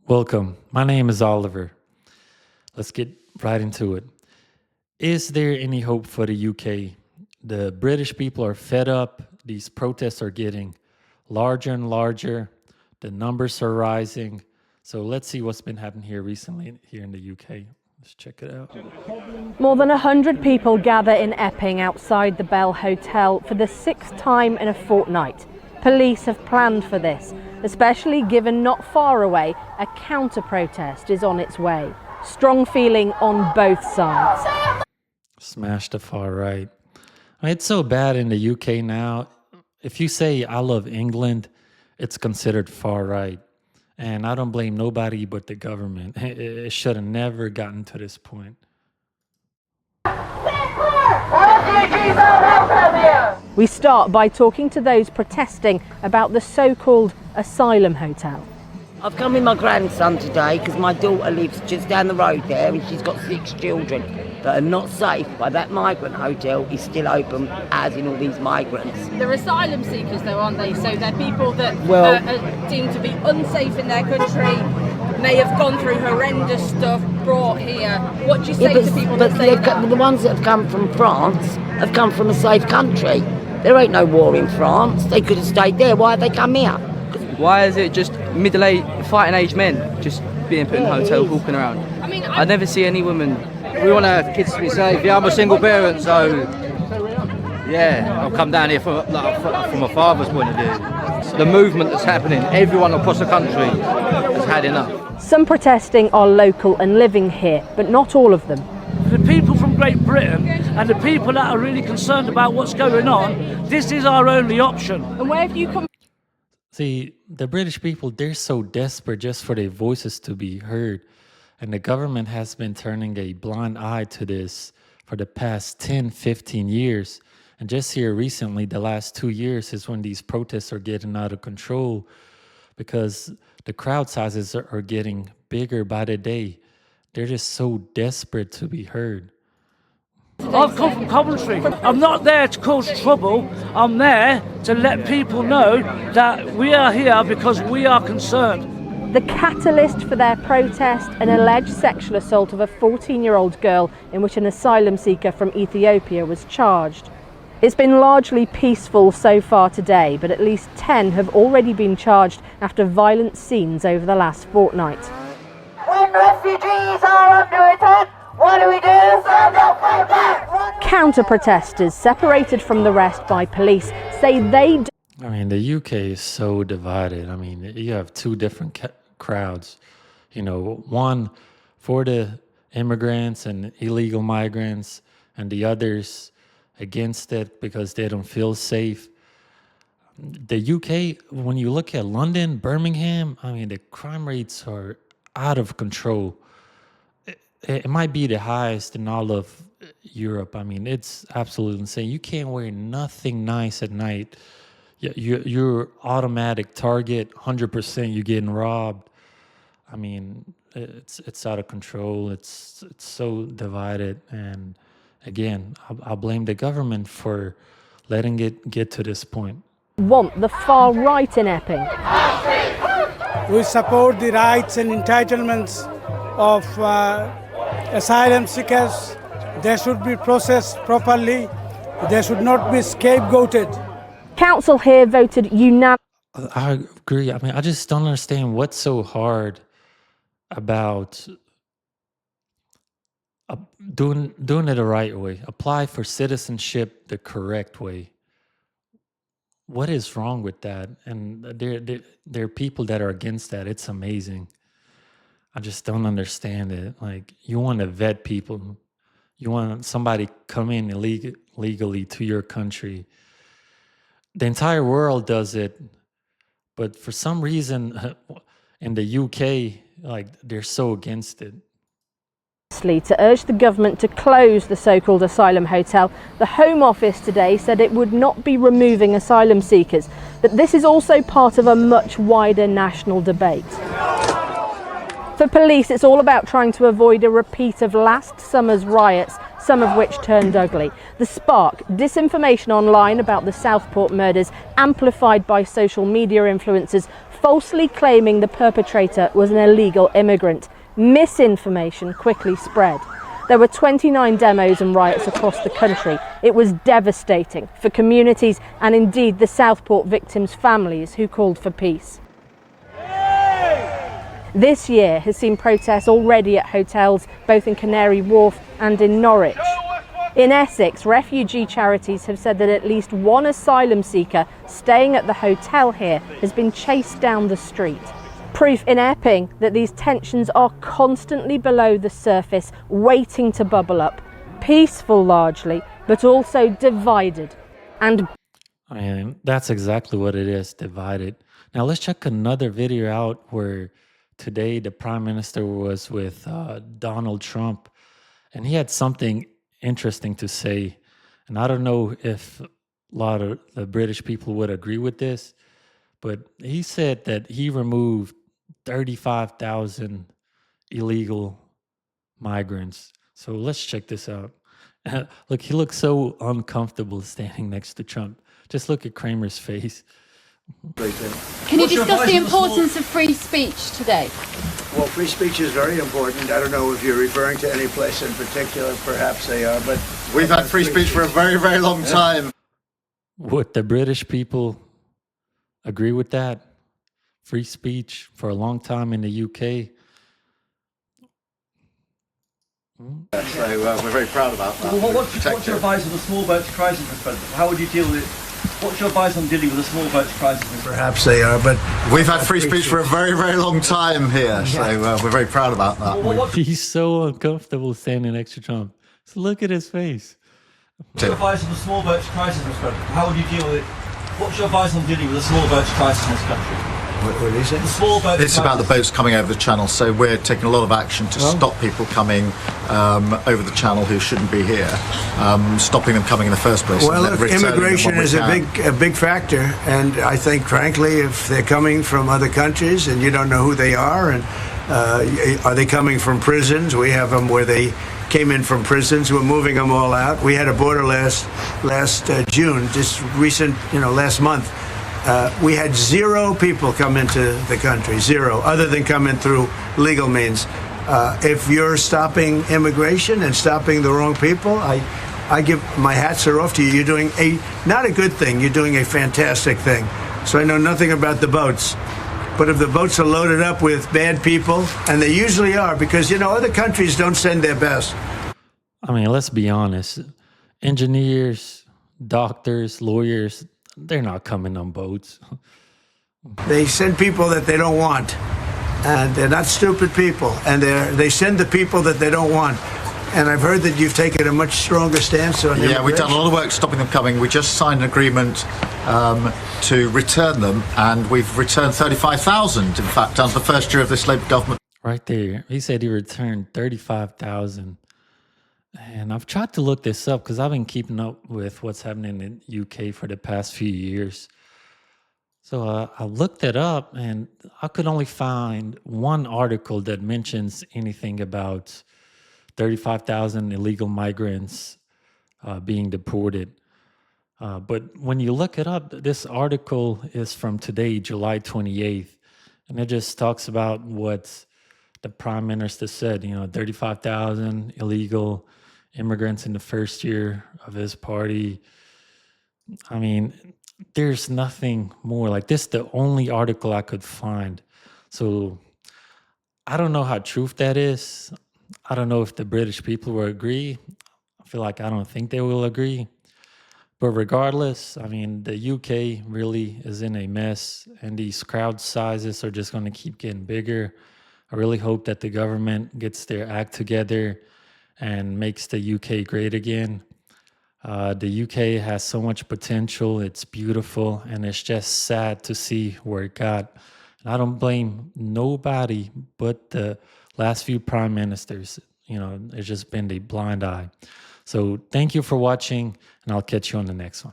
Welcome. My name is Oliver. Let's get right into it. Is there any hope for the UK? The British people are fed up. These protests are getting larger and larger. The numbers are rising. So let's see what's been happening here recently here in the UK. Let's check it out. More than 100 people gather in Epping outside the Bell Hotel for the sixth time in a fortnight. Police have planned for this, especially given not far away a counter-protest is on its way. Strong feeling on both sides. Smash the far right. It's so bad in the UK now. If you say I love England, it's considered far right. And I don't blame nobody but the government. It should have never gotten to this point. We start by talking to those protesting about the so-called asylum hotel. I've come with my grandson today because my daughter lives just down the road there and she's got 6 children that are not safe, but that migrant hotel is still open, as in all these migrants. They're asylum seekers though, aren't they? So they're people that are deemed to be unsafe in their country, may have gone through horrendous stuff, brought here. What do you say to people that say that? The ones that have come from France have come from a safe country. There ain't no war in France. They could have stayed there. Why have they come here? Why is it just middle-aged, fighting-age men just being put in hotels, walking around? I mean, I never see any women. We want our kids to be safe. Yeah, I'm a single parent, so yeah, I've come down here from a father's point of view. The movement that's happening, everyone across the country has had enough. Some protesting are local and living here, but not all of them. The people from Great Britain and the people that are really concerned about what's going on, this is our only option. and where have you come? See, the British people, they're so desperate just for their voices to be heard. And the government has been turning a blind eye to this for the past 10, 15 years. And just here recently, the last 2 years is when these protests are getting out of control because the crowd sizes are getting bigger by the day. They're just so desperate to be heard. I've come from Coventry. I'm not there to cause trouble. I'm there to let people know that we are here because we are concerned. The catalyst for their protest, an alleged sexual assault of a 14-year-old girl in which an asylum seeker from Ethiopia was charged. It's been largely peaceful so far today, but at least 10 have already been charged after violent scenes over the last fortnight. When refugees are under attack, what do we do? Stand up, fight back! Counter-protesters, separated from the rest by police, say they I mean, the UK is so divided. I mean, you have two different crowds. You know, one for the immigrants and illegal migrants, and the others against it because they don't feel safe. The UK, when you look at London, Birmingham, I mean, the crime rates are out of control. It might be the highest in all of Europe. I mean, it's absolutely insane. You can't wear nothing nice at night. You're automatic target, 100% you're getting robbed. I mean, it's out of control. It's so divided. And again, I blame the government for letting it get to this point. want the far right in Epping. We support the rights and entitlements of asylum seekers. They should be processed properly. They should not be scapegoated. Council here voted unanimously. I agree. I mean, I just don't understand what's so hard about doing it the right way. Apply for citizenship the correct way. What is wrong with that? And there are people that are against that. It's amazing. I just don't understand it. Like, you want to vet people. You want somebody come in illegally to your country. The entire world does it. But for some reason, in the UK, like, they're so against it. To urge the government to close the so-called asylum hotel, the Home Office today said it would not be removing asylum seekers, but this is also part of a much wider national debate. For police, it's all about trying to avoid a repeat of last summer's riots, some of which turned ugly. The spark, disinformation online about the Southport murders, amplified by social media influencers, falsely claiming the perpetrator was an illegal immigrant. Misinformation quickly spread. There were 29 demos and riots across the country. It was devastating for communities and indeed the Southport victims' families who called for peace. This year has seen protests already at hotels both in Canary Wharf and in Norwich. In Essex, refugee charities have said that at least one asylum seeker staying at the hotel here has been chased down the street. Proof in Epping that these tensions are constantly below the surface, waiting to bubble up. Peaceful largely, but also divided. And I mean, that's exactly what it is, divided. Now let's check another video out where today the Prime Minister was with Donald Trump, and he had something interesting to say. And I don't know if a lot of the British people would agree with this, but he said that he removed 35,000 illegal migrants. So let's check this out. Look, he looks so uncomfortable standing next to Trump. Just look at Kramer's face. Can you discuss the importance of free speech today? Well, free speech is very important. I don't know if you're referring to any place in particular. Perhaps they are, but we've had free speech for a very, very long time. Would the British people agree with that? Free speech for a long time in the UK. So we're very proud about that. Well, what's your advice on the small boats crisis, Mr. President? How would you deal with it? What's your advice on dealing with the small boats crisis? Perhaps they are, but we've had free speech for a very, very long time here. So we're very proud about that. He's so uncomfortable standing next to Trump. So look at his face. What's your advice on the small boats crisis, Mr. President? How would you deal with it? What's your advice on dealing with the small boats crisis in this country? What is it? The small boats it's about the boats coming over the channel, so we're taking a lot of action to stop people coming over the channel who shouldn't be here, stopping them coming in the first place. Well, look, immigration is a big factor, and I think, frankly, if they're coming from other countries and you don't know who they are, and are they coming from prisons? We have them where they came in from prisons. We're moving them all out. We had a border last June, just recent, last month. We had 0 people come into the country, 0, other than coming through legal means. If you're stopping immigration and stopping the wrong people, I give my hats are off to you. You're doing not a good thing, you're doing a fantastic thing. So I know nothing about the boats, but if the boats are loaded up with bad people, and they usually are, because, other countries don't send their best. I mean, let's be honest. Engineers, doctors, lawyers, they're not coming on boats. They send people that they don't want, and they're not stupid people, and they send the people that they don't want. And I've heard that you've taken a much stronger stance on immigration. Yeah, we've done a lot of work stopping them coming. We just signed an agreement to return them, and we've returned 35,000, in fact, under the first year of this Labour government. Right there. He said he returned 35,000. And I've tried to look this up because I've been keeping up with what's happening in the UK for the past few years. So I looked it up, and I could only find one article that mentions anything about 35,000 illegal migrants being deported. But when you look it up, this article is from today, July 28th, and it just talks about what the Prime Minister said, 35,000 illegal immigrants in the first year of his party. I mean, there's nothing more. Like, this is the only article I could find. So I don't know how true that is. I don't know if the British people will agree. I don't think they will agree. But regardless, I mean, the UK really is in a mess, and these crowd sizes are just going to keep getting bigger. I really hope that the government gets their act together and makes the UK great again. The UK has so much potential. It's beautiful, and it's just sad to see where it got. And I don't blame nobody but the last few prime ministers. It's just been a blind eye. So thank you for watching, and I'll catch you on the next one.